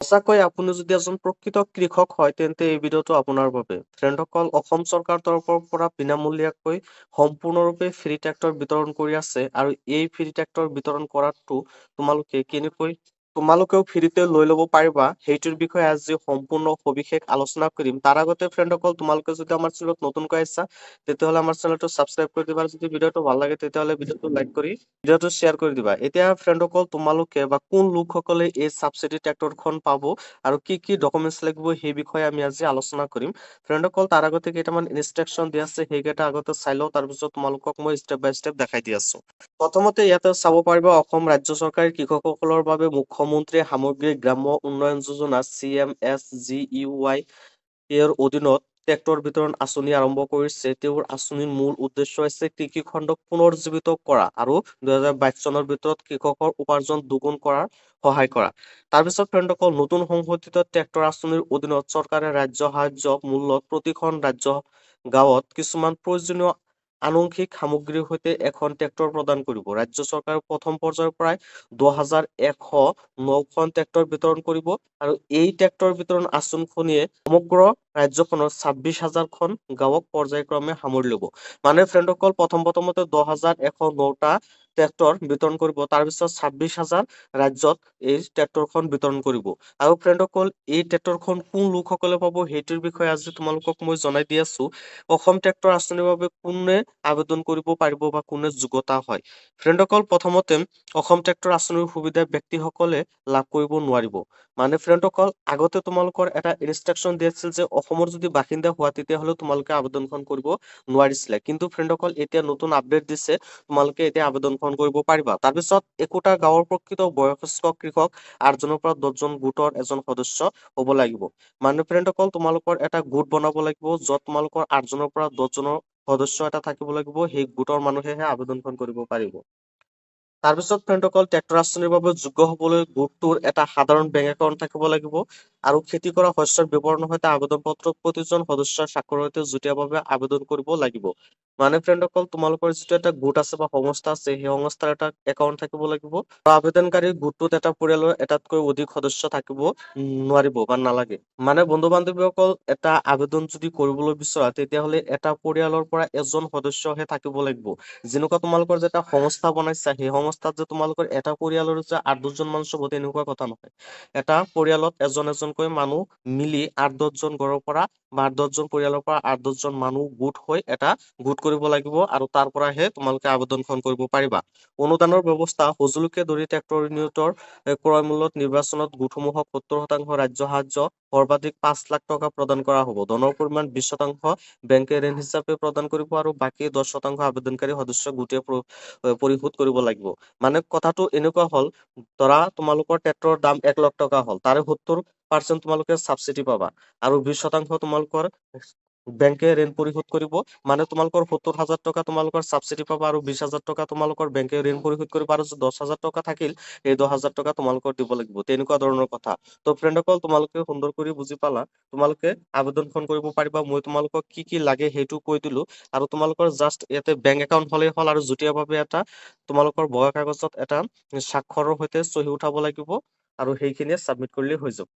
সঁচাকৈ আপুনি যদি এজন প্ৰকৃত কৃষক হয় তেন্তে এই ভিডিঅ'টো আপোনাৰ বাবে। ফ্ৰেণ্ডসকল, অসম চৰকাৰৰ তৰফৰ পৰা বিনামূলীয়াকৈ সম্পূৰ্ণৰূপে ফ্ৰী ট্ৰেক্টৰ বিতৰণ কৰি আছে আৰু এই ফ্ৰী ট্ৰেক্টৰ বিতৰণ কৰাটো তোমালোকেও ফ্ৰীতে লৈ ল'ব পাৰিবা। সেইটোৰ বিষয়ে আজি সম্পূৰ্ণ সবিশেষ আলোচনা কৰিম। তাৰ আগতে ফ্ৰেণ্ডসকল, তোমালোকে যদি আমাৰ চেনেলত নতুনকৈ আহিছা তেতিয়াহ'লে আমাৰ চেনেলটো ছাবস্ক্ৰাইব কৰি দিবা আৰু যদি ভিডিঅ'টো ভাল লাগে তেতিয়াহ'লে ভিডিঅ'টো লাইক কৰি ভিডিঅ'টো শ্বেয়াৰ কৰি দিবা। এতিয়া ফ্ৰেণ্ডসকল, তোমালোকে বা কোন লোকসকলে এই ছাবচিডি ট্ৰেক্টৰখন পাব আৰু কি কি ডকুমেণ্টছ লাগিব সেই বিষয়ে আমি আজি আলোচনা কৰিম। ফ্ৰেণ্ডসকল, তাৰ আগতে কেইটামান ইনষ্ট্ৰাকশ্যন দিয়া আছে, সেইকেইটা আগতে চাই লওঁ, তাৰপিছত তোমালোকক মই ষ্টেপ বাই ষ্টেপ দেখাই দি আছো। প্ৰথমতে ইয়াতে চাব পাৰিবা অসম ৰাজ্য চৰকাৰে কৃষকসকলৰ বাবে মুখ্যমন্ত্ৰী সামগ্ৰিক গ্ৰাম্য উন্নয়ন যোজনা CMSGUY এৰ অধীনত ট্ৰেক্টৰ বিতৰণ আঁচনি আৰম্ভ কৰিছে। তেওঁৰ আঁচনিৰ মূল উদ্দেশ্য হৈছে কৃষি খণ্ডক পুনৰুজ্জীৱিত কৰা আৰু 2022 চনৰ ভিতৰত কৃষকৰ উপাৰ্জন দুগুণ কৰাৰ সহায় কৰা। তাৰপিছত ফ্ৰেণ্ডসকল, নতুন সংশোধিত ট্ৰেক্টৰ আঁচনিৰ অধীনত চৰকাৰে ৰাজ্য সাহায্য মূল্যত প্ৰতিখন ৰাজ্য গাঁৱত কিছুমান প্ৰয়োজনীয় আনুষঙ্গিক সামগ্ৰীৰ সৈতে এখন ট্ৰেক্টৰ প্ৰদান কৰিব। ৰাজ্য চৰকাৰে প্ৰথম পৰ্যায়ৰ প্ৰায় 2109খন ট্ৰেক্টৰ বিতৰণ কৰিব আৰু এই ট্ৰেক্টৰ বিতৰণ আঁচনিখনিয়ে সমগ্ৰ ৰাজ্যখনৰ 26,000খন গাঁৱক পৰ্যায়ক্ৰমে সামৰি ল'ব। মানে ফ্ৰেণ্ডসকল, প্ৰথমতে 10,109টা ট্ৰেক্টৰ বিতৰণ কৰিব, তাৰপিছত 26,000 ৰাজ্যত এই ট্ৰেক্টৰখন বিতৰণ কৰিব। আৰু ফ্ৰেণ্ডসকল, এই ট্ৰেক্টৰখন কোন লোকসকলে পাব সেইটোৰ বিষয়ে আজি তোমালোকক মই জনাই দি আছো। অসম ট্ৰেক্টৰ আঁচনিৰ বাবে কোনে আবেদন কৰিব পাৰিব বা কোনে যোগ্যতা হয়। ফ্ৰেণ্ডসকল, প্ৰথমতে অসম ট্ৰেক্টৰ আঁচনিৰ সুবিধা ব্যক্তিসকলে লাভ কৰিব নোৱাৰিব। মানে ফ্ৰেণ্ডসকল, আগতে তোমালোকৰ এটা ইনষ্ট্ৰাকশ্যন দিছিল যে অসমৰ যদি বাসিন্দা হোৱা তেতিয়াহ'লে তোমালোকে আবেদনখন কৰিব নোৱাৰিছিলে। কিন্তু ফ্ৰেণ্ডসকল, এতিয়া নতুন আপডেট দিছে, তোমালোকে এতিয়া আবেদনখন কৰিব পাৰিবা। তাৰপিছত একোটা গাঁৱৰ প্ৰকৃত বয়সস্থ কৃষক 8জনৰ পৰা 10জন গোটৰ এজন সদস্য হ'ব লাগিব। মানে ফ্ৰেণ্ডসকল, তোমালোকৰ এটা গোট বনাব লাগিব য'ত তোমালোকৰ 8জনৰ পৰা 10জনৰ সদস্য এটা থাকিব লাগিব। সেই গোটৰ মানুহেহে আবেদনখন কৰিব পাৰিব। তাৰপিছত ফ্ৰেণ্ডসকল, ট্ৰেক্টৰ আঁচনিৰ বাবে যোগ্য হ'বলৈ গোটটোৰ এটা সাধাৰণ বেংক একাউণ্ট থাকিব লাগিব আৰু খেতি কৰা শস্যৰ বিৱৰণৰ সৈতে আবেদন পত্ৰ প্ৰতিজন সদস্যৰ স্বাক্ষৰৰ সৈতে যুটীয়াভাৱে আবেদন কৰিব লাগিব। মানে ফ্ৰেণ্ডসকল, তোমালোকৰ যিটো এটা গোট আছে বা সংস্থা আছে, সেই সংস্থাৰ এটা একাউণ্ট থাকিব লাগিব। আৰু আবেদনকাৰী গোটটোত এটা পৰিয়ালৰ এটাতকৈ অধিক সদস্য থাকিব নোৱাৰিব বা নালাগে। মানে বন্ধু বান্ধৱীসকল, এটা আবেদন যদি কৰিবলৈ বিচৰা তেতিয়াহ'লে এটা পৰিয়ালৰ পৰা এজন সদস্যহে থাকিব লাগিব। যেনেকুৱা তোমালোকৰ যে এটা সংস্থা বনাইছা, সেই সংস্থাত যে তোমালোকৰ এটা পৰিয়ালৰ যে 8-10জন মানুহ চব তেনেকুৱা কথা নহয়। এটা পৰিয়ালত এজন এজনকৈ মানুহ মিলি 8-10জন ঘৰৰ পৰা বা 8-10জন পৰিয়ালৰ পৰা 8-10জন মানুহ গোট হৈ এটা গোট কৰিব লাগিব আৰু তাৰ পৰাহে তোমালোকে আবেদনখন কৰিব পাৰিবা। অনুদানৰ ব্যৱস্থা, সঁজুলিকে ধৰি ট্ৰেক্টৰ ইউনিটৰ ক্ৰয় মূল্যত নিৰ্বাচনত গোটসমূহক 70% ৰাজ্য সাহায্য, সৰ্বাধিক 5 লাখ টকা প্ৰদান কৰা হ'ব। ধনৰ পৰিমাণ 20% বেংকে ঋণ হিচাপে প্ৰদান কৰিব আৰু বাকী 10% আবেদনকাৰী সদস্য গোটে পৰিশোধ কৰিব লাগিব। মানে কথাটো এনেকুৱা হ'ল, ধৰা তোমালোকৰ ট্ৰেক্টৰৰ দাম 1 লাখ টকা হ'ল, তাৰে 70% তোমালোকে ছাবচিডি পাবা আৰু 20% তোমালোকৰ বেংকে ঋণ পৰিশোধ কৰিব। মানে তোমালোকৰ 70,000 টকা তোমালোকৰ ছাবচিডি পাবা আৰু 20,000 টকা তোমালোকৰ বেংকে ঋণ পৰিশোধ কৰিব আৰু 10,000 টকা থাকিল, এই 10,000 টকা তোমালোকৰ দিব লাগিব। তেনেকুৱা ধৰণৰ কথা। তো ফ্ৰেণ্ডসকল, তোমালোকে সুন্দৰ কৰি বুজি পালা। তোমালোকে আবেদনখন কৰিব পাৰিবা। মই তোমালোকক কি কি লাগে সেইটো কৈ দিলো আৰু তোমালোকৰ জাষ্ট ইয়াতে বেংক একাউণ্ট হ'লেই হ'ল আৰু যুটীয়াভাৱে এটা তোমালোকৰ বগা কাগজত এটা স্বাক্ষৰৰ সৈতে চহী উঠাব লাগিব আৰু সেইখিনিয়ে ছাবমিট কৰিলে হৈ যাব।